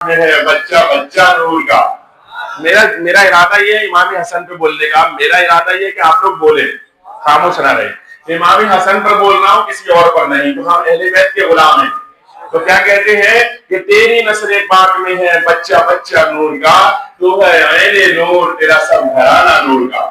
میں ہے بچہ بچہ نور کا. میرا ارادہ یہ ہے امام حسن پہ بولنے کا. میرا ارادہ یہ ہے کہ آپ لوگ بولیں, خاموش نہ رہے. امام حسن پر بول رہا ہوں, کسی اور پر نہیں. تو ہم اہل بیت کے غلام ہیں. تو کیا کہتے ہیں کہ تیری نسل پاک میں ہے بچہ بچہ نور کا, تو ہے عین نور تیرا سب گھرانہ نور کا.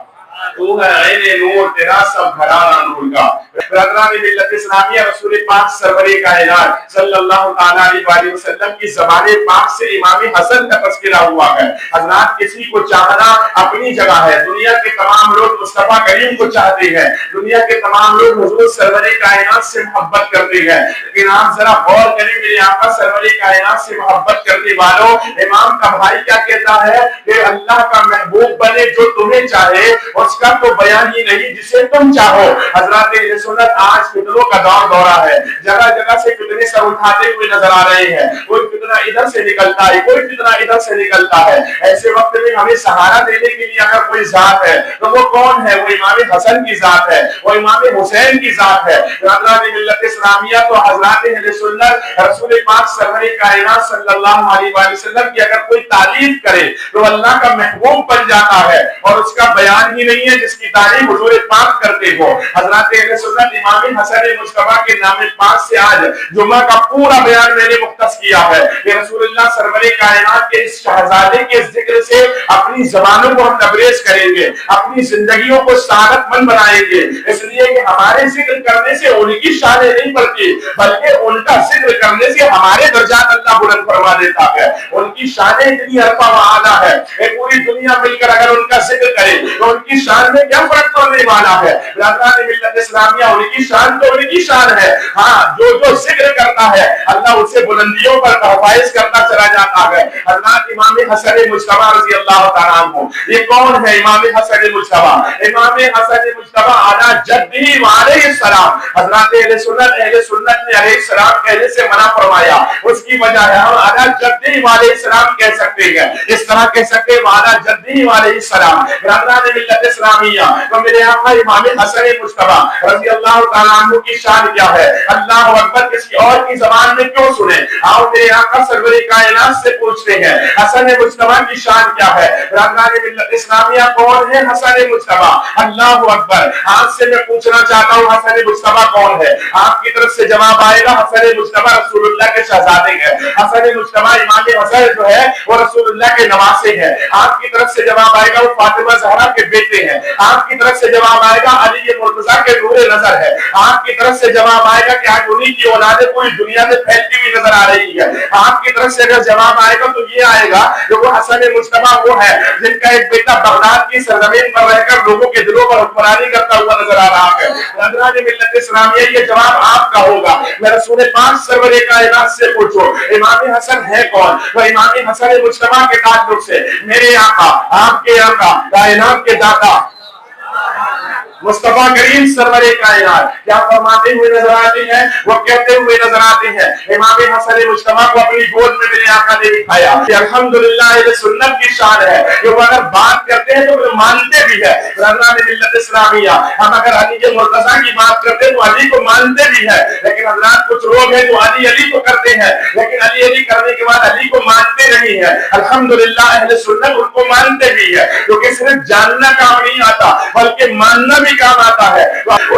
تو ہے عین نور تیرا سب گھرانہ نور کا. برادران ملت اسلامیہ, رسول پاک سرور کائنات صلی اللہ تعالیٰ علیہ وسلم کی زبان پاک سے امام حسن کا تذکرہ ہوا ہے. حضرات, کسی کو چاہنا اپنی جگہ ہے. دنیا کے تمام لوگ مصطفیٰ کریم کو چاہتے ہیں, دنیا کے تمام لوگ حضور سرور کائنات سے محبت کرتے ہیں. لیکن آپ ذرا غور کریں, میرے آقا سرور کائنات سے محبت کرنے والوں, امام کا بھائی کیا کہتا ہے کہ اللہ کا محبوب بنے جو تمہیں چاہے, اس کا تو بیان ہی نہیں جسے تم چاہو. حضرات اہل سنت, آج فتنوں کا دورہ ہے. جگہ جگہ سے فتنے سر اٹھاتے ہوئے نظر آ رہے ہیں. کوئی فتنہ ادھر سے نکلتا ہے, کوئی فتنہ ادھر سے نکلتا ہے. ایسے وقت میں ہمیں سہارا دینے کے لیے اگر کوئی ذات ہے تو وہ کون ہے؟ وہ امام حسن کی ذات ہے, وہ امام حسین کی ذات ہے. برادران ملت اسلامیہ, تو حضرات اہل سنت رسول پاک سرور کائنات صلی اللہ علیہ وسلم کی اگر کوئی تعریف کرے تو اللہ کا محبوب بن جاتا ہے, اور اس کا بیان ہی نہیں ہے جس کی تعریف حضور پاک کرتے ہو. حضرات اہل سنت, امام حسن مصطفیٰ کے نام پاک سے آج جمعہ کا پورا بیان میں نے مختص کیا ہے کہ رسول اللہ سرور کائنات کے اس شہزادے کے ذکر سے اپنی زبانوں کو ہم لبریز کریں گے, اپنی زندگیوں کو سعادت مند بنائیں گے. اس لیے کہ ہمارے ذکر کرنے سے ان کی شانیں نہیں بڑھتی, بلکہ ان کا ذکر کرنے سے ہمارے درجات اللہ بلند فرما دیتا ہے. ان کی شانیں اتنی عرفہ و اعلیٰ ہے کہ پوری دنیا مل کر اگر ان کا ذکر کرے تو ان کی شان میں کیا فرق پڑنے والا ہے. برادران ملت اسلامیہ, ان کی شان تو ان کی شان ہے. ہاں, جو ذکر کرتا ہے اللہ اسے بلندیوں پر فائز کرتا چلا جاتا ہے. حضرات امام حسن مجتبی رضی اللہ تعالیٰ عنہ, یہ کون ہے امام حسن مجتبی؟ امام حسن مجتبی علی جدہ علیہ السلام. حضرات اہل سنت نے علیہ السلام کہنے سے منع فرمایا. اس کی وجہ ہے ہم علی جدہ علیہ السلام کہہ سکتے ہیں, اس طرح کہہ سکتے ہیں علی جدہ علیہ السلام. برادران ملت اسلامیہ, تو میرے آقا امام حسن مجتبی رضی اللہ تعالیٰ عنہ کی شان کیا ہے؟ اللہ اکبر کسی اور کی زبان میں کیوں سنیں؟ آؤ میرے آقا سرور کائنات سے پوچھتے ہیں حسن مجتبی کی شان کیا ہے. برادران ملت اسلامیہ, کون ہے حسن مجتبی؟ اللہ اکبر. آج سے میں پوچھنا چاہتا ہوں حسن مجتبی کون ہے؟ آپ کی طرف سے جواب آئے گا حسن مجتبی رسول اللہ کے شہزادے ہیں. حسن مجتبی امام حسن جو ہے وہ رسول اللہ کے نواسے ہیں. آپ کی طرف سے جواب آئے گا وہ فاطمہ زہرا کے بیٹے ہیں. آپ کی طرف سے جواب آئے گا علی مرتضیٰ کے نور نظر ہے. آپ کی طرف سے جواب آئے گا کہ آج انہی کی اولادیں پوری دنیا میں پھیلتی ہوئی نظر آ رہی ہے. آپ کی طرف سے اگر جواب آئے گا تو یہ آئے گا کہ وہ حسن مجتبی وہ ہے جن کا ایک بیٹا بغداد کی سرزمین پر رہ کر لوگوں کے دلوں پر حکمرانی کرتا ہوا نظر آ رہا ہے. برادران ملت اسلامیہ, یہ جواب آپ کا ہوگا. میں رسول پاک سرور کائنات سے پوچھو امام حسن ہے کون؟ وہ امام حسن مجتبی کے تعلق سے میرے آقا, آپ کے آقا, کائنات کے داتا مصطفیٰ کریم سرور کائنات کیا فرماتے ہوئے نظر آتے ہیں؟ وہ کہتے ہوئے نظر آتے ہیں امام حسن مجتبی کو اپنی گود میں میرے آقا نے بٹھایا کہ الحمدللہ اہل سنت کی شان ہے کہ وہ اگر بات کرتے ہیں تو وہ مانتے بھی ہے. برادران ملت اسلامیہ, ہم اگر علی کے مرتضیٰ کی بات کرتے ہیں تو علی کو مانتے بھی ہے, لیکن حضرات کچھ لوگ ہیں جو علی کو کرتے ہیں لیکن علی کرنے کے بعد علی کو مانتے نہیں ہے. الحمدللہ اہل سنت ان کو مانتے بھی ہے, کیونکہ صرف جاننا کام نہیں آتا بلکہ ماننا بھی کام آتا ہے.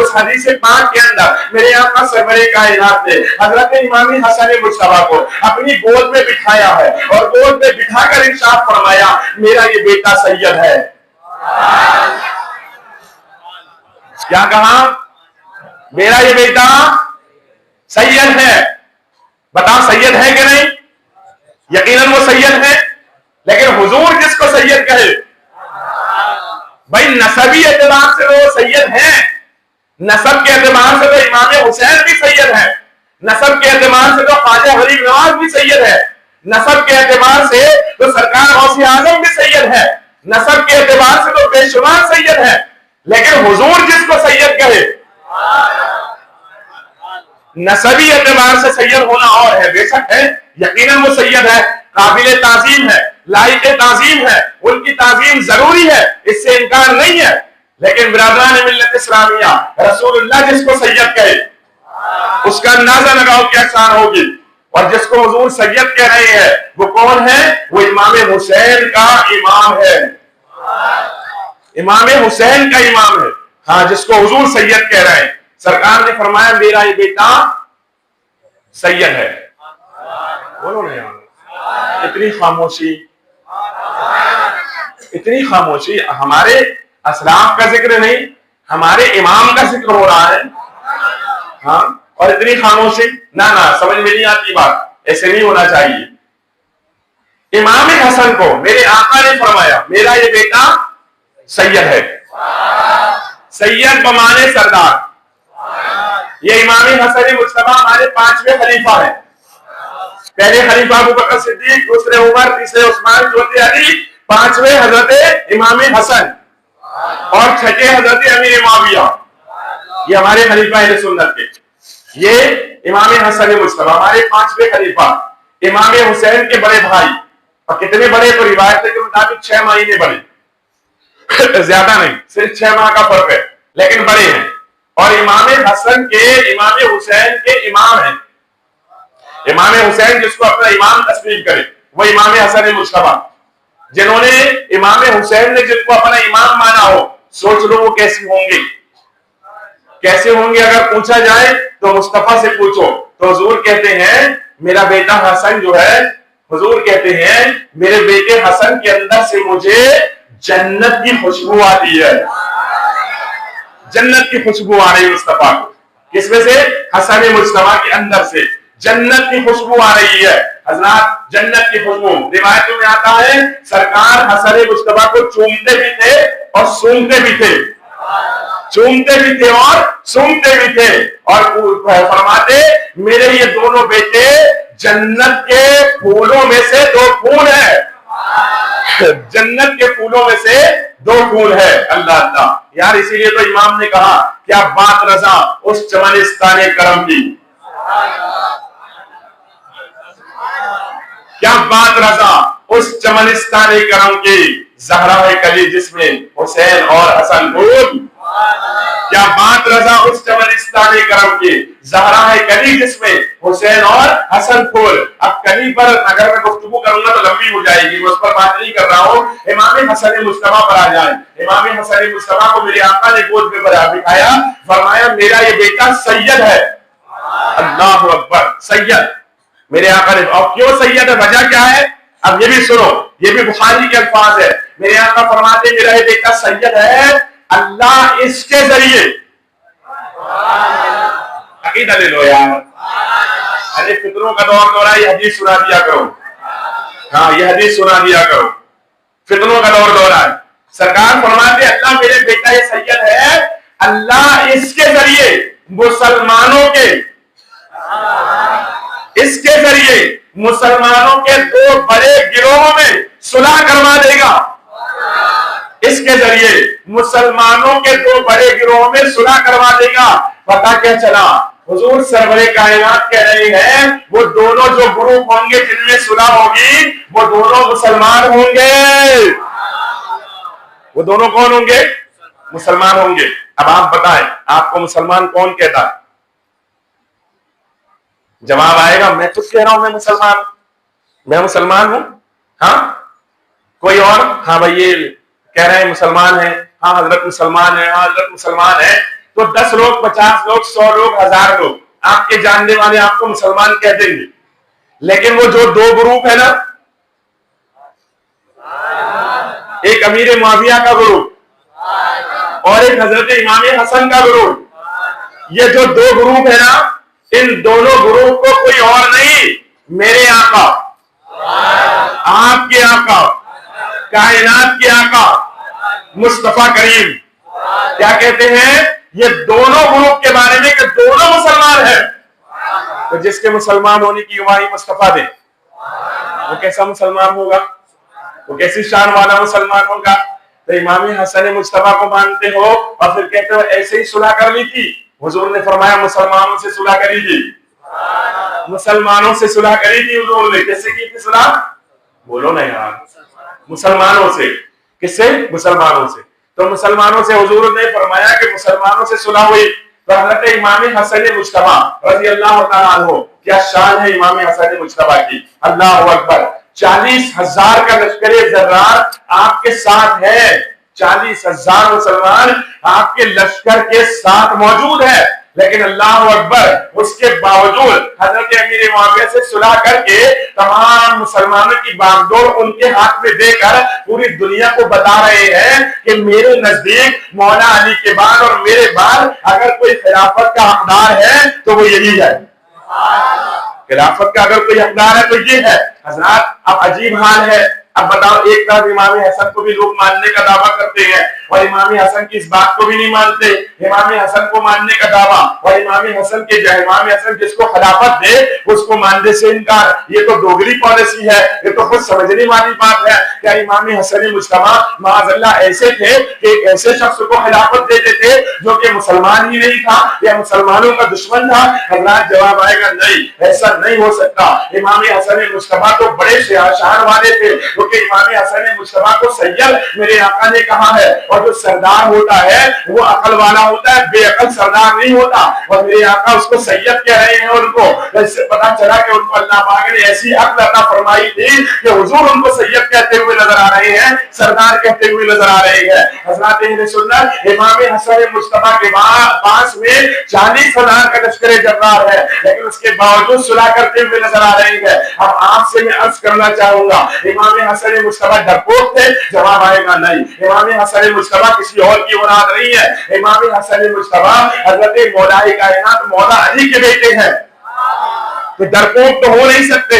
اس حدیث پاک کے اندر میرے آقا سرور کائنات نے حضرت امام حسن مجتبی کو اپنی گود میں بٹھایا ہے اور گود میں بٹھا کر ارشاد فرمایا میرا یہ بیٹا سید ہے. کیا کہا؟ میرا یہ بیٹا سید ہے. بتا سید ہے کہ نہیں؟ یقیناً وہ سید ہے, لیکن حضور جس کو سید کہے بھائی نسبی اعتبار سے وہ سید ہیں, نسب کے اعتبار سے تو امام حسین بھی سید ہے, نسب کے اعتبار سے تو خواجہ غریب نواز بھی سید ہے, نسب کے اعتبار سے تو سرکار غوث اعظم بھی سید ہے, نسب کے اعتبار سے تو بے شمار سید ہے, لیکن حضور جس کو سید کہے نسبی اعتبار سے سید ہونا اور ہے. بے شک ہے, یقیناً وہ سید ہے, قابل تعظیم ہے, لائق تعظیم ہے, ان کی تعظیم ضروری ہے, اس سے انکار نہیں ہے. لیکن برادران ملت اسلامیہ, رسول اللہ جس کو سید کہے اس کا اندازہ لگاؤ کیا شان ہوگی. اور جس کو حضور سید کہہ رہے ہیں وہ کون ہے؟ وہ امام حسین کا امام ہے، امام حسین کا امام ہے، ہاں، جس کو حضور سید کہہ رہے ہیں۔ سرکار نے فرمایا میرا یہ بیٹا سید ہے۔ بولو نا یار، اتنی خاموشی، اتنی خاموشی، ہمارے اسلاف کا ذکر نہیں، ہمارے امام کا ذکر ہو رہا ہے، ہاں، اور اتنی خاموشی، نہ سمجھ میں نہیں آتی بات، ایسے نہیں ہونا چاہیے۔ امام حسن کو میرے آقا نے فرمایا میرا یہ بیٹا سید ہے، سید بمانے سردار۔ یہ امام حسن مجتبی ہمارے 5ویں خلیفہ ہیں۔ پہلے خلیفہ ابوبکر صدیق، دوسرے عمر، تیسرے عثمان، چوتھے علی، 5ویں حضرت امام حسن اور 6 حضرت امیر معاویہ۔ یہ ہمارے خلیفہ اہل سنت کے، یہ امام حسن مجتبی ہمارے 5ویں خلیفہ، امام حسین کے بڑے بھائی، اور کتنے بڑے؟ تو روایت کے مطابق 6 مہینے بڑے، زیادہ نہیں، صرف 6 ماہ کا فرق ہے، لیکن بڑے ہیں، اور امام حسن کے، امام حسین کے امام ہیں۔ امام حسین جس کو اپنا امام تسلیم کرے وہ امام حسن مجتبی۔ جنہوں نے امام حسین نے جن کو اپنا امام مانا ہو، سوچ لو وہ کیسے ہوں گے، کیسے ہوں گے؟ اگر پوچھا جائے تو مصطفیٰ سے پوچھو تو حضور کہتے ہیں میرا بیٹا حسن جو ہے، حضور کہتے ہیں میرے بیٹے حسن کے اندر سے مجھے جنت کی خوشبو آتی ہے، جنت کی خوشبو آ رہی ہے مصطفیٰ کو۔ کس میں سے؟ حسن مجتبی کے اندر سے جنت کی خوشبو آ رہی ہے۔ حضرات جنت کی خوشبو، روایتوں میں آتا ہے سرکار حسن مجتبی کو چومتے بھی تھے اور سونگتے بھی تھے، چومتے بھی تھے اور سونگتے بھی تھے، اور فرماتے میرے یہ دونوں بیٹے جنت کے پھولوں میں سے 2 پھول ہیں، جنت کے پھولوں میں سے 2 پھول ہے۔ اللہ اللہ یار، اسی لیے تو امام نے کہا کیا بات رضا اس چمنستان کرم کی، کیا بات رضا اس چمنستان کرم کی، زہرا ہے کلی جس میں حسین اور حسن پھول، کیا بات رضا اس چمنستان کرم کی، زہرا ہے کلی جس میں حسین اور حسن پھول۔ اب کلی پر اگر میں گفتگو کروں گا تو لمبی ہو جائے گی، میں اس پر بات نہیں کر رہا ہوں، امام حسن مجتبی پر آ جائیں۔ امام حسن مجتبی کو میرے آقا نے گود میں بٹھایا، فرمایا میرا یہ بیٹا سید ہے۔ اللہ اکبر، سید میرے آقا نے، اور کیوں سید ہے، وجہ کیا ہے؟ اب یہ بھی سنو، یہ بھی بخاری کے الفاظ ہے۔ میرے آقا فرماتے میرا یہ بیٹا سید ہے، اللہ اس کے ذریعے، عقیدہ لے لو یار، ارے فطروں کا دور دورہ، یہ حدیث سنا دیا کرو، ہاں یہ حدیث سنا دیا کرو، فطروں کا دور دورہ ہے۔ سرکار فرماتے اللہ میرے بیٹا یہ سید ہے، اللہ اس کے ذریعے مسلمانوں کے، اس کے ذریعے مسلمانوں کے 2 بڑے گروہوں میں صلح کروا دے گا، اس کے ذریعے مسلمانوں کے 2 بڑے گروہوں میں صلح کروا دے گا۔ پتہ کیا چلا؟ حضور سرور کائنات کہہ رہے ہیں وہ دونوں جو گروپ ہوں گے جن میں صلح ہوگی وہ دونوں مسلمان ہوں گے۔ وہ دونوں کون ہوں گے؟ مسلمان ہوں گے۔ اب آپ بتائیں آپ کو مسلمان کون کہتا ہے؟ جواب آئے گا میں خود کہہ رہا ہوں میں مسلمان، میں مسلمان ہوں، ہاں کوئی اور؟ ہاں بھائی یہ کہہ رہے ہیں مسلمان ہیں، ہاں حضرت مسلمان ہے، ہاں حضرت مسلمان ہے، تو 10 لوگ 50 لوگ 100 لوگ 1000 لوگ آپ کے جاننے والے آپ کو مسلمان کہہ دیں گے، لیکن وہ جو 2 گروپ ہے نا، ایک امیر معاویہ کا گروپ اور ایک حضرت امام حسن کا گروپ، یہ جو 2 گروپ ہے نا، ان دونوں گروپ کو کوئی اور نہیں، میرے آقا، آپ کے آقا، کائنات کے آقا مصطفیٰ کریم کیا کہتے ہیں یہ دونوں گروپ کے بارے میں کہ دونوں مسلمان ہیں، تو جس کے مسلمان ہونے کی گواہی مصطفیٰ دے وہ کیسا مسلمان ہوگا، وہ کیسی شان والا مسلمان ہوگا؟ تو امام حسن مجتبی کو مانتے ہو اور پھر کہتے ہو ایسے ہی صلح کر لی تھی، حضور نے فرمایا مسلمانوں سے صلح کری تھی، مسلمانوں سے صلح کری تھی حضور نے، کیسے کی تھی صلح؟ بولو نا یار، مسلمانوں سے، کس سے؟ مسلمانوں سے۔ تو مسلمانوں سے حضور نے فرمایا کہ مسلمانوں سے صلح ہوئی، تو حضرت امام حسن مجتبی رضی اللہ تعالیٰ عنہ، کیا شان ہے امام حسن مجتبی کی، اللہ اکبر. 40,000 کا لشکر زرار آپ کے ساتھ ہے، 40,000 مسلمان آپ کے لشکر کے ساتھ موجود ہے، لیکن اللہ اکبر اس کے باوجود حضرت امیر معاویہ سے صلح کر کے تمام مسلمانوں کی باغڈور ان کے ہاتھ میں دے کر پوری دنیا کو بتا رہے ہیں کہ میرے نزدیک مولا علی کے بعد اور میرے بعد اگر کوئی خلافت کا حقدار ہے تو وہ یہی ہے. خلافت کا اگر کوئی حقدار ہے تو یہ ہے. حضرات اب عجیب حال ہے. اب بتاؤ، ایک طرف امام حسن کو بھی لوگ ماننے کا دعویٰ کرتے ہیں اور امام حسن کی اس بات کو بھی نہیں مانتے. امام حسن کو ماننے کا دعویٰ اور امام حسن جس کو خلافت دے اس کو ماننے سے انکار. یہ تو دوگلی پالیسی ہے، یہ تو خود سمجھنے والی بات ہے. کیا امام حسن مجتبی معاذ اللہ ایسے تھے کہ ایک ایسے شخص کو خلافت دیتے تھے جو کہ مسلمان ہی نہیں تھا یا مسلمانوں کا دشمن تھا؟ حضرات جواب آئے گا نہیں، ایسا نہیں ہو سکتا. امام حسن مجتبی تو بڑے شان والے تھے، کیونکہ امام حسن مجتبی کو سید میرے آقا نے کہا ہے، اور جو سردار ہوتا ہے وہ عقل والا ہوتا ہے، بے عقل سردار نہیں ہوتا. اور میرے آقا اس کو سید کہہ رہے ہیں. ان کو اس سے پتا چلا کہ ان کو اللہ پاک نے ایسی عقل عطا فرمائی تھی کہ حضور ان کو سید کہتے ہوئے نظر آ رہے ہیں، سردار کہتے ہوئے نظر آ رہے ہیں. حضرات اہل سنت، امام حسن مجتبی کے پاس میں 40,000 کا لشکر جرار ہے، لیکن اس کے باوجود صلح کرتے ہوئے نظر آ رہے ہیں. اب آپ سے میں عرض کرنا چاہوں گا، امام حسن مجتبی ڈرپوک تھے؟ جواب آئے گا نہیں. امام حسن مجتبی کسی اور کی اولاد نہیں ہے. امام حسن مجتبی حضرت مولا کائنات مولا علی کے بیٹے ہیں. تو ڈرپوک تو ہو نہیں سکتے.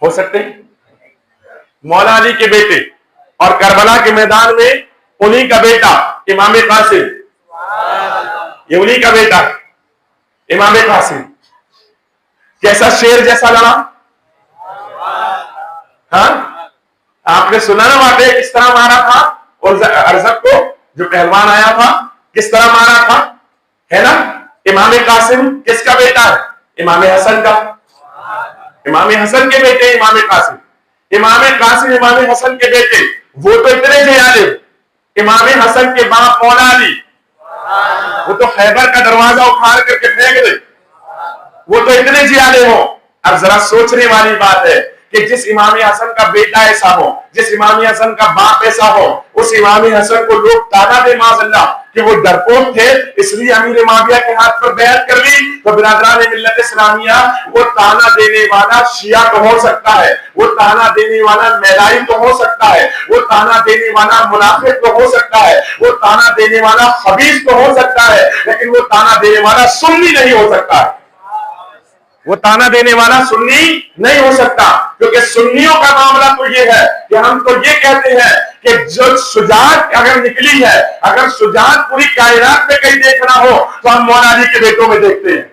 ہو سکتے مولا علی کے بیٹے، اور کربلا کے میدان میں انہی کا بیٹا امام قاسم، یہ انہی کا بیٹا امام قاسم. کیسا شیر جیسا لڑا. ہاں آپ نے سنا نا واقعہ کس طرح مارا تھا، اور ارزق کو جو پہلوان آیا تھا کس طرح مارا تھا، ہے نا. امام قاسم کس کا بیٹا ہے؟ امام حسن کا. امام حسن کے بیٹے امام قاسم. امام قاسم امام حسن کے بیٹے، وہ تو اتنے جیالے. امام حسن کے باپ مولا علی، وہ تو خیبر کا دروازہ اکھاڑ کر کے پھینک دے. وہ تو اتنے جیالے ہوں. اب ذرا سوچنے والی بات ہے کہ جس امام حسن کا بیٹا ایسا ہو، جس امام حسن کا باپ ایسا ہو، اس امام حسن کو لوگ تانا دے معاذ اللہ کہ وہ ڈرپوک تھے، اس لیے امیر معاویہ کے ہاتھ پر بیعت کر لی. تو برادران ملت اسلامیہ، وہ تانا دینے والا شیعہ تو ہو سکتا ہے، وہ تانا دینے والا میلائی تو ہو سکتا ہے، وہ تانا دینے والا منافق تو ہو سکتا ہے، وہ تانا دینے والا خبیث تو ہو سکتا ہے، لیکن وہ تانا دینے والا سنی نہیں ہو سکتا ہے. وہ تانا دینے والا سنی نہیں ہو سکتا، کیونکہ سنیوں کا معاملہ تو یہ ہے کہ ہم تو یہ کہتے ہیں کہ جو شجاعت اگر نکلی ہے، اگر شجاعت پوری کائنات میں کہیں دیکھنا ہو تو ہم مولا علی کے بیٹوں میں دیکھتے ہیں.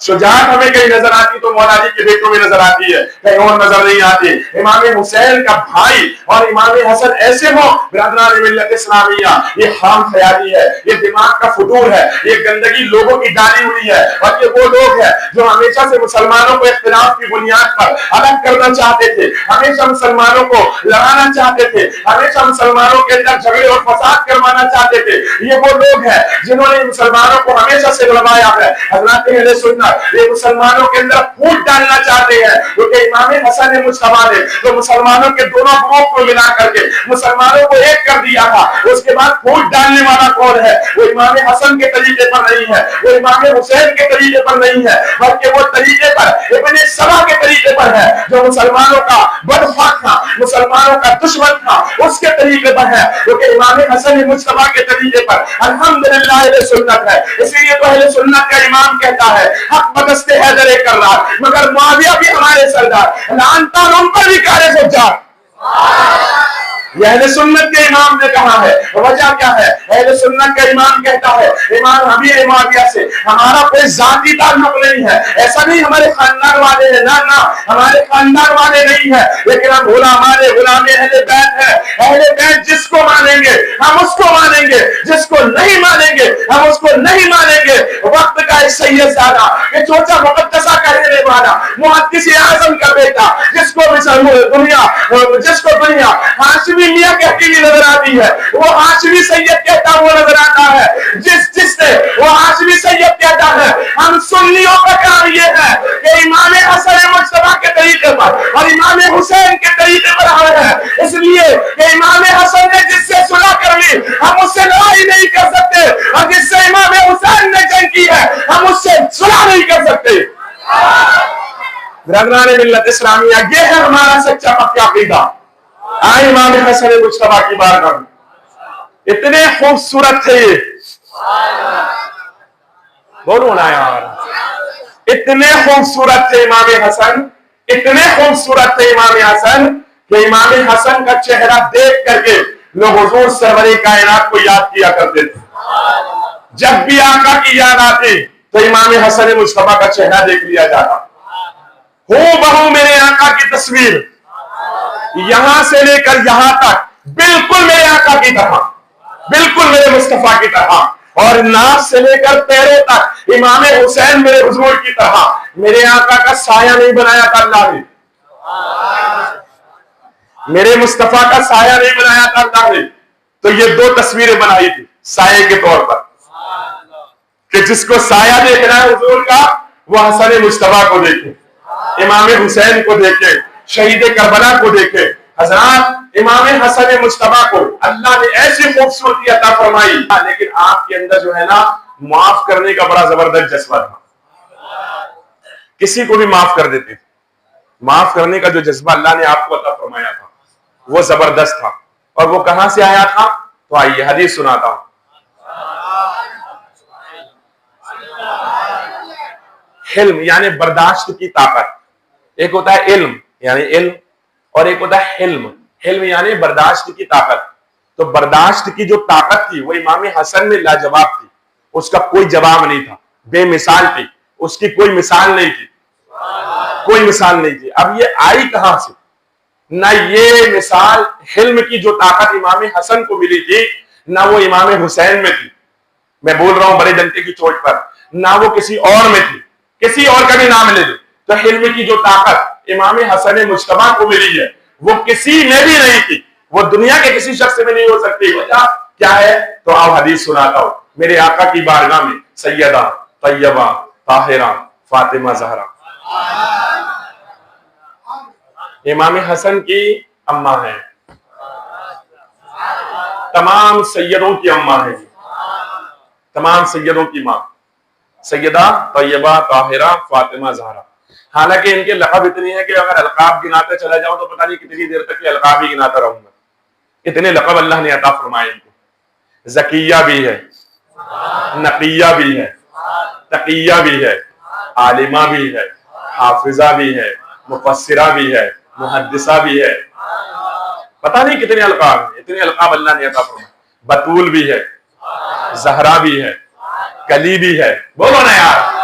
شجاعت ہمیں کہیں نظر آتی تو مولا علی کے بیٹوں میں نظر آتی ہے، کہیں اور نظر نہیں آتی. امام حسین کا بھائی اور امام حسن ایسے ہو برادران ملت اسلامیہ، یہ خام خیالی ہے، یہ دماغ کا فطور ہے، یہ گندگی لوگوں کی ڈالی ہوئی ہے. اور یہ وہ لوگ ہیں جو ہمیشہ سے مسلمانوں کو اختلاف کی بنیاد پر الگ کرنا چاہتے تھے، ہمیشہ مسلمانوں کو لڑانا چاہتے تھے، ہمیشہ مسلمانوں کے اندر جھگڑے اور فساد کروانا چاہتے تھے. یہ وہ لوگ ہیں جنہوں نے مسلمانوں کو ہمیشہ سے لڑوایا ہے. حضرات اہل سنت، یہ مسلمانوں کے اندر پھوٹ ڈالنا چاہتے ہیں، کیونکہ امام حسن مجتبی نے تو مسلمانوں کے دونوں گروپ کو ملا کر کے مسلمانوں کو ایک کر دیا تھا. اس کے بعد پھوٹ ڈالنے والا کون ہے؟ وہ امام حسن کے طریقے پر نہیں ہے، وہ امام حسین کے طریقے پر نہیں ہے، بلکہ وہ طریقے پر ابن سبا کے طریقے پر ہے، جو مسلمانوں کا بدخواہ تھا، مسلمانوں کا دشمن تھا، اس کے طریقے پر ہے. کیونکہ امام حسن مجتبی کے طریقے پر الحمدللہ اہل سنت ہے. اسی لیے تو اہل سنت کا امام کہتا ہے حق بدست حیدر کرار، مگر معاویہ بھی ہمارے سردار، لعنتان ان پر بھی کارے سجار. یہ اہل سنت کے امام نے کہا ہے. وجہ کیا ہے؟ اہل سنت کا امام کہتا ہے امام امیر معاویہ سے ہمارا کوئی ذاتی تعلق نہیں ہے، ایسا نہیں ہمارے خاندان والے ہیں، نہ نہ ہمارے خاندان والے نہیں ہیں، لیکن ہم ہمارے غلام اہل بیت ہیں. اہل بیت جس کو مانیں گے ہم اس کو مانیں گے، جس کو نہیں مانیں گے ہم اس کو نہیں مانیں گے. وقت کا ایک سید زیادہ کہ چوچا مقدسہ کا رہنے والا محدث اعظم کا بیٹا، جس کو دنیا ہاشمی تسلیم میاں کہتی ہوئی نظر آتی ہے، وہ ہاشمی سید کہتا ہوا نظر آتا ہے، جس سے وہ ہاشمی سید کہتا ہے۔ ہم سنیوں کا کام یہ ہے کہ امام حسن مجتبیٰ کے طریقے پر اور امام حسین کے طریقے پر آئے ہیں، اس لیے کہ امام حسن نے جس سے صلح کر لی ہم اس سے لڑائی نہیں کر سکتے، اور جس سے امام حسین نے جنگ کی ہے ہم اس سے صلح نہیں کر سکتے۔ برادران ملت اسلامیہ، یہ ہے ہمارا سچا پکا عقیدہ۔ آئے امام حسن مجتبیٰ کی بارگاہ میں، اتنے خوبصورت تھے یہ، بولو نا یار، اتنے خوبصورت تھے امام حسن، اتنے خوبصورت تھے امام حسن کہ امام حسن کا چہرہ دیکھ کر کے لوگ حضور سرور کائنات کو یاد کیا کرتے تھے۔ جب بھی آقا کی یاد آتی تو امام حسن مجتبیٰ کا چہرہ دیکھ لیا جاتا۔ ہو بہو میرے آقا کی تصویر، یہاں سے لے کر یہاں تک بالکل میرے آقا کی طرح، بالکل میرے مصطفیٰ کی طرح، اور ناس سے لے کر پیروں تک امام حسین میرے حضور کی طرح۔ میرے آقا کا سایہ نہیں بنایا تھا اللہ نے، میرے مصطفیٰ کا سایہ نہیں بنایا تھا اللہ نے، تو یہ دو تصویریں بنائی تھی سایہ کے طور پر، کہ جس کو سایہ دیکھنا ہے حضور کا وہ حسن مجتبیٰ کو دیکھے، امام حسین کو دیکھے، شہید کربلا کو دیکھے۔ حضرات، امام حسن مجتبیٰ کو اللہ نے ایسی خوبصورتی عطا فرمائی، لیکن آپ کے اندر جو ہے نا معاف کرنے کا بڑا زبردست جذبہ تھا، کسی کو بھی معاف کر دیتے تھے۔ معاف کرنے کا جو جذبہ اللہ نے آپ کو عطا فرمایا تھا وہ زبردست تھا، اور وہ کہاں سے آیا تھا؟ تو آئیے حدیث سناتا ہوں۔ حلم یعنی برداشت کی طاقت، ایک ہوتا ہے علم یعنی علم، اور ایک ہوتا ہے حلم، حلم یعنی برداشت کی طاقت۔ تو برداشت کی جو طاقت تھی وہ امام حسن میں لاجواب تھی، اس کا کوئی جواب نہیں تھا، بے مثال تھی، اس کی کوئی مثال نہیں تھی، کوئی مثال نہیں تھی۔ اب یہ آئی کہاں سے؟ نہ یہ مثال حلم کی جو طاقت امام حسن کو ملی تھی نہ وہ امام حسین میں تھی، میں بول رہا ہوں بڑے ڈنڈے کی چوٹ پر، نہ وہ کسی اور میں تھی، کسی اور کا بھی نام لے دو۔ تو حلم کی جو طاقت امام حسن مجتبیٰ کو ملی ہے وہ کسی میں بھی نہیں تھی، وہ دنیا کے کسی شخص میں نہیں ہو سکتی۔ وجہ کیا ہے؟ تو آؤ حدیث سناتا ہوں۔ میرے آقا کی بارگاہ میں سیدہ طیبہ طاہرہ فاطمہ زہرا، امام حسن کی اماں ہے، تمام سیدوں کی اماں ہے، تمام سیدوں کی ماں سیدہ طیبہ طاہرہ فاطمہ زہرا۔ حالانکہ ان کے لقب اتنی ہے کہ اگر القاب گناتے چلا جاؤں تو پتہ نہیں کتنی دیر تک یہ القاب ہی گناتا رہوں گا، اتنے لقب اللہ نے عطا فرمائے ان کو۔ زکیہ بھی ہے، نقیہ بھی ہے، تقیہ بھی ہے، عالمہ بھی ہے، حافظہ بھی ہے، مفسرہ بھی ہے، محدثہ بھی ہے، پتہ نہیں کتنے القاب ہیں، اتنے القاب اللہ نے عطا فرمائے۔ بطول بھی ہے، زہرا بھی ہے، کلی بھی ہے، بولو نا یار۔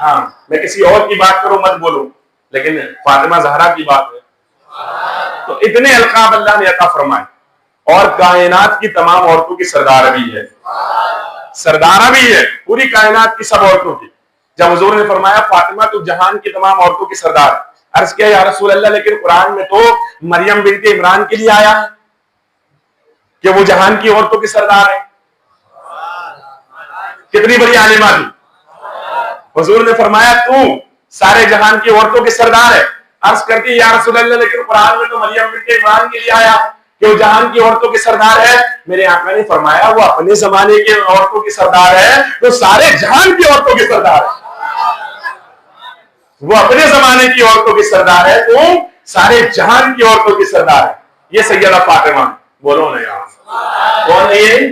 ہاں، میں کسی اور کی بات کروں مت بولو، لیکن فاطمہ زہرا کی بات ہے۔ تو اتنے القاب اللہ نے عطا فرمائے، اور کائنات کی تمام عورتوں کی سردار بھی ہے، سردارہ بھی ہے پوری کائنات کی سب عورتوں کی۔ جب حضور نے فرمایا فاطمہ تو جہان کی تمام عورتوں کی سردار، عرض کیا یا رسول اللہ لیکن قرآن میں تو مریم بنت عمران کے لیے آیا ہے کہ وہ جہان کی عورتوں کی سردار ہے، کتنی بڑی عالمہ تھی۔ حضور نے فرمایا تو سارے جہان کی عورتوں کے سردار ہے، عرض کرتی یا رسول اللہ لیکن قرآن میں تو مریم بنت عمران کے لیے آیا کہ وہ جہان کی عورتوں کے سردار ہے۔ میرے آقا نے فرمایا وہ اپنے زمانے کے عورتوں کی سردار ہے تو سارے جہان کی عورتوں کی سردار ہے، وہ اپنے زمانے کی عورتوں کی سردار ہے تو سارے جہان کی عورتوں کی سردار ہے۔ یہ سیدہ فاطمہ، بولو نا یار، کون ہے یہ؟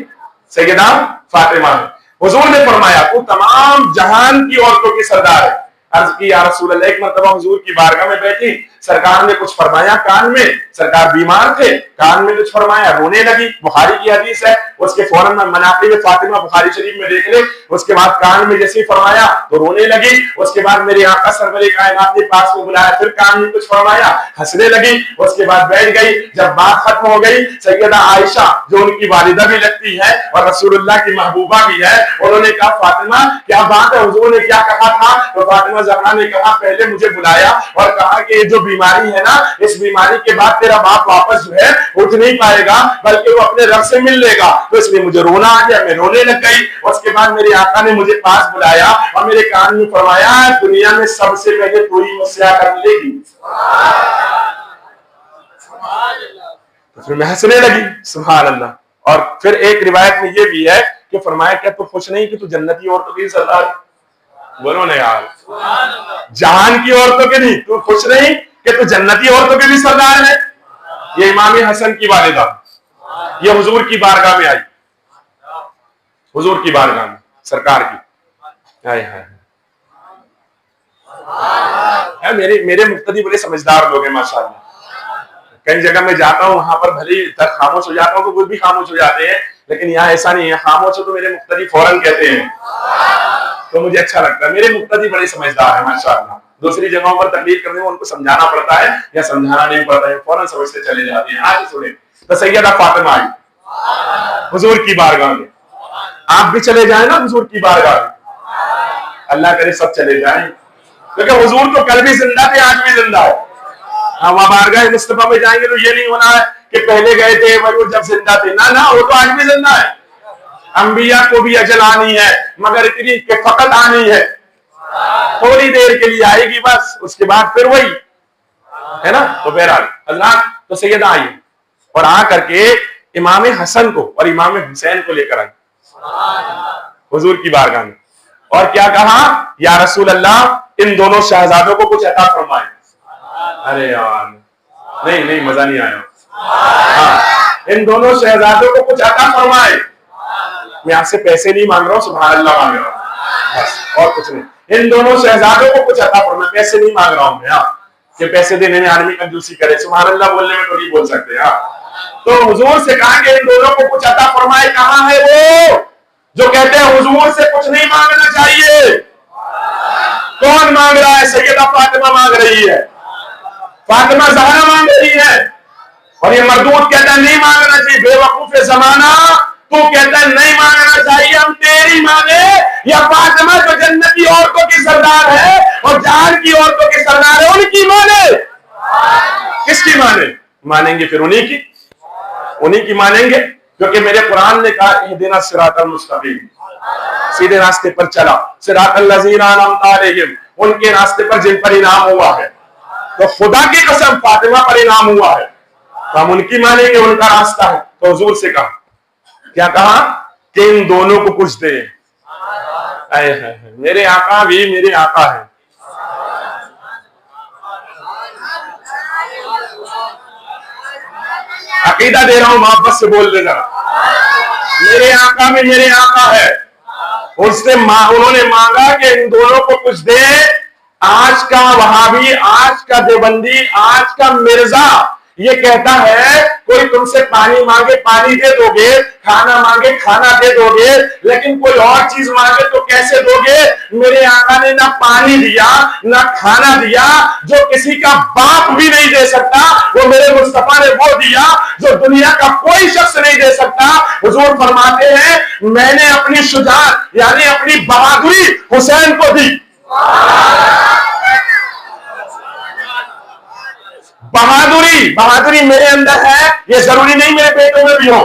سیدہ فاطمہ ہے۔ حضور نے فرمایا تو تمام جہان کی عورتوں کی سردار ہے۔ عرض کی یا رسول اللہ، ایک مرتبہ حضور کی بارگاہ میں بیٹھی، سرکار نے کچھ فرمایا کان میں، سرکار بیمار تھے، کان میں کچھ فرمایا، رونے لگی، بخاری کی حدیث ہے۔ اس کے فوراً مناقب فاطمہ بخاری شریف میں دیکھ لے. اس کے بعد کان میں جیسے فرمایا تو رونے لگی. اس کے بعد میرے آقا سرور کائنات نے پاس میں بلایا, پھر کان میں کچھ فرمایا, ہنسنے لگی. اس کے بعد بیٹھ گئی. جب بات ختم ہو گئی, سیدہ عائشہ جو ان کی والدہ بھی لگتی ہے اور رسول اللہ کی محبوبہ بھی ہے, انہوں نے کہا فاطمہ کیا بات ہے, حضور نے کیا کہا تھا؟ تو فاطمہ زہرا نے کہا پہلے مجھے بلایا اور کہا کہ یہ جو بیماری ہے نا, اس بیماری کے بعد تیرا باپ واپس جو ہے اٹھ نہیں پائے گا بلکہ وہ اپنے رب سے مل لے گا, تو اس لیے مجھے رونا آ گیا, میں رونے لگ گئی. اس کے بعد میرے آقا نے مجھے پاس بلایا اور میرے کان میں فرمایا دنیا میں سب سے پہلے تو ہی مجھ سے آ کر ملے گی. تو پھر میں ہنسنے لگی. سبحان اللہ. اور پھر ایک روایت میں یہ بھی ہے کہ فرمایا کیا تو خوش نہیں کہ تو جنتی عورتوں کی سردار؟ بولو نا یار, جہان کی عورتوں کے نہیں, تو خوش نہیں کہ تو جنتی عورتوں کے بھی سردار ہے؟ یہ امام حسن کی والدہ یہ حضور کی بارگاہ میں آئی, حضور کی بارگاہ میں سرکار کی. میرے مقتدی بڑے سمجھدار لوگ ہیں ماشاءاللہ. کئی جگہ میں جاتا ہوں وہاں پر بھلے خاموش ہو جاتا ہوں تو وہ بھی خاموش ہو جاتے ہیں, لیکن یہاں ایسا نہیں ہے. خاموش ہو تو میرے مقتدی فوراً کہتے ہیں, تو مجھے اچھا لگتا ہے. میرے مقتدی بڑے سمجھدار ہیں ماشاءاللہ. دوسری جگہوں پر تقریر کرنے میں ان کو سمجھانا پڑتا ہے یا سمجھانا نہیں پڑتا ہے, فوراً سمجھتے چلے جاتے ہیں. آج سنیں تو سیدہ فاطمہ آئی حضور کی بارگاہ میں. آپ بھی چلے جائیں نا حضور کی بارگاہ میں, اللہ کرے سب چلے جائیں, کیونکہ حضور تو کل بھی زندہ تھے, آج بھی زندہ ہے. ہاں وہاں بارگاہ مصطفیٰ میں جائیں گے تو یہ نہیں ہونا ہے کہ پہلے گئے تھے وہ جب زندہ تھے, نہ وہ تو آج بھی زندہ ہے. انبیاء کو بھی اجل آنی ہے مگر اتنی کہ فقط آنی ہے, تھوڑی دیر کے لیے آئے گی بس, اس کے بعد پھر وہی ہے نا. تو بہرحال حضرات تو سیدہ آئی اور آ کر کے امام حسن کو اور امام حسین کو لے کر آئی حضور کی بارگاہ میں, اور کیا کہا, یا رسول اللہ ان دونوں شہزادوں کو کچھ عطا فرمائے. ارے یار نہیں مزہ نہیں آیا. ہاں ان دونوں شہزادوں کو کچھ عطا فرمائے. میں آپ سے پیسے نہیں مانگ رہا ہوں, سبحان اللہ مانگ رہا ہوں بس, اور کچھ نہیں. ان دونوں شہزادوں کو کچھ عطا فرمائے. پیسے نہیں مانگ رہا ہوں میں, کہ پیسے دینے میں آدمی کنجوسی کرے. سبحان اللہ بولنے میں تو نہیں بول سکتے. تو حضور سے کہا کہ ان دونوں کو کچھ عطا فرمائے. کہاں ہے وہ جو کہتے ہیں حضور سے کچھ نہیں مانگنا چاہیے؟ کون مانگ رہا ہے؟ سیدہ فاطمہ مانگ رہی ہے, فاطمہ زہرا مانگ رہی ہے. اور یہ مردود کہتا ہے نہیں مانگنا چاہیے. بے وقوف زمانہ تو کہتا ہے نہیں مانگنا چاہیے. ہم تیری مانے یا فاطمہ جو جنتی عورتوں کی سردار ہے اور جہان کی عورتوں کی سردار ہے ان کی مانے. کس کی مانے؟ مانیں گے پھر انہی کی مانیں گے, کیونکہ میرے قرآن نے کہا اہدنا الصراط المستقیم, سیدھے راستے پر چلا. صراط الذین انعمت علیہم, ان کے راستے پر جن پر انعام ہوا ہے. تو خدا کی قسم فاطمہ پر انعام ہوا ہے تو ہم ان کی مانیں گے, ان کا راستہ ہے. تو حضور سے کہا, کیا کہا کہ ان دونوں کو کچھ دے. میرے آقا بھی میرے آقا ہے. عقیدہ دے رہا ہوں, محبت سے بول دے ذرا. میرے آقا میں میرے آقا ہے. انہوں نے مانگا کہ ان دونوں کو کچھ دے. آج کا وہابی, آج کا دیوبندی, آج کا مرزا یہ کہتا ہے کوئی تم سے پانی مانگے پانی دے دو گے, کھانا مانگے کھانا دے دو گے, لیکن کوئی اور چیز مانگے تو کیسے دو گے؟ میرے آقا نے نہ پانی دیا نہ کھانا دیا, جو کسی کا باپ بھی نہیں دے سکتا وہ میرے مصطفیٰ نے وہ دیا جو دنیا کا کوئی شخص نہیں دے سکتا. حضور فرماتے ہیں میں نے اپنی شجاعت یعنی اپنی بہادری حسین کو دی. بہادری میرے اندر ہے, یہ ضروری نہیں میرے بیٹوں میں بھی ہو,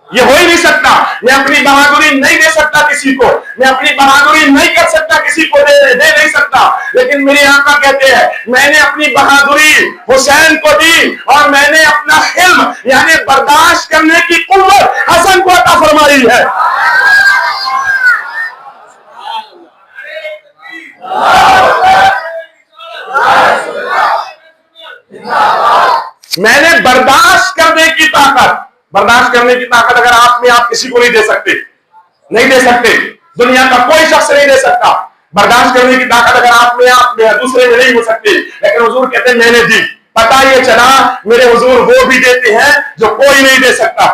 یہ ہو ہی نہیں سکتا. میں اپنی بہادری نہیں دے سکتا کسی کو, میں اپنی بہادری نہیں کر سکتا کسی کو, دے نہیں سکتا. لیکن میرے آقا کہتے ہیں میں نے اپنی بہادری حسین کو دی اور میں نے اپنا حلم یعنی برداشت کرنے کی قوت حسن کو عطا فرمائی ہے. میں نے برداشت کرنے کی طاقت اگر آپ میں آپ کسی کو نہیں دے سکتے, دنیا کا کوئی شخص نہیں دے سکتا. برداشت کرنے کی طاقت اگر آپ میں دوسرے میں نہیں ہو سکتی, لیکن حضور کہتے ہیں میں نے دی. پتا یہ چلا میرے حضور وہ بھی دیتے ہیں جو کوئی نہیں دے سکتا.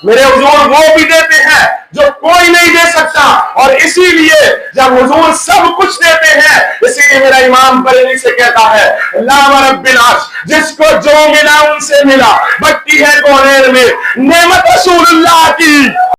میرے حضور وہ بھی دیتے ہیں جو کوئی نہیں دے سکتا، اور اسی لیے جب حضور سب کچھ دیتے ہیں، اسی لیے میرا امام بریلوی سے کہتا ہے لا رب العرش، جس کو جو ملا ان سے ملا، بٹی ہے کونین میں نعمت رسول اللہ کی۔